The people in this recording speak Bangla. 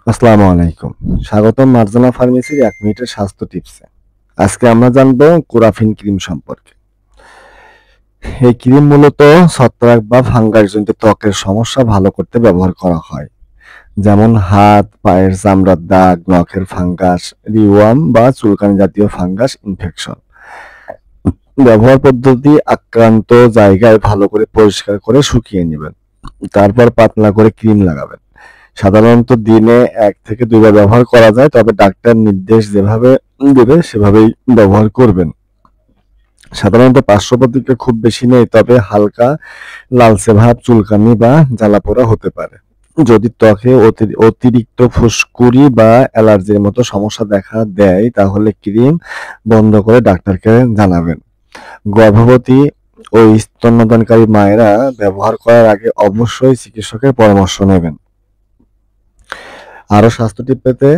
আসসালামু আলাইকুম। স্বাগতম মার্জানা ফার্মেসির ১ মিনিটের স্বাস্থ্য টিপসে। আজকে আমরা জানবো কোরাফিন ক্রিম সম্পর্কে। এই ক্রিম মূলত ছত্রাক বা ফাঙ্গাসজনিত ত্বকের সমস্যা ভালো করতে ব্যবহার করা হয়। যেমন হাত, পায়ের চামড়ার দাগ, নখের ফাঙ্গাস, রিওয়ার্ম বা চুলকানি জাতীয় ফাঙ্গাস ইনফেকশন। ব্যবহার পদ্ধতি: আক্রান্ত জায়গায় ভালো করে পরিষ্কার করে শুকিয়ে নেবেন। তারপর পাতলা করে ক্রিম লাগাবেন। সাধারণত দিনে ১ থেকে ২ বার ব্যবহার করা যায়, তবে ডাক্তার নির্দেশ যেভাবে দেবে সেভাবেই ব্যবহার করবেন। সাধারণত পার্শ্ব প্রতিক্রিয়া খুব বেশি নেই, তবে হালকা লালচে ভাব, চুলকানি বা জ্বালাপোড়া হতে পারে। যদি ত্বকে অতিরিক্ত ফুসকুড়ি বা অ্যালার্জির মতো সমস্যা দেখা দেয়, তাহলে ক্রিম বন্ধ করে ডাক্তারকে জানাবেন। গর্ভবতী ও স্তন্যদানকারী মায়েরা ব্যবহার করার আগে অবশ্যই চিকিৎসকের পরামর্শ নেবেন। আরো স্বাস্থ্য টিপ পেতে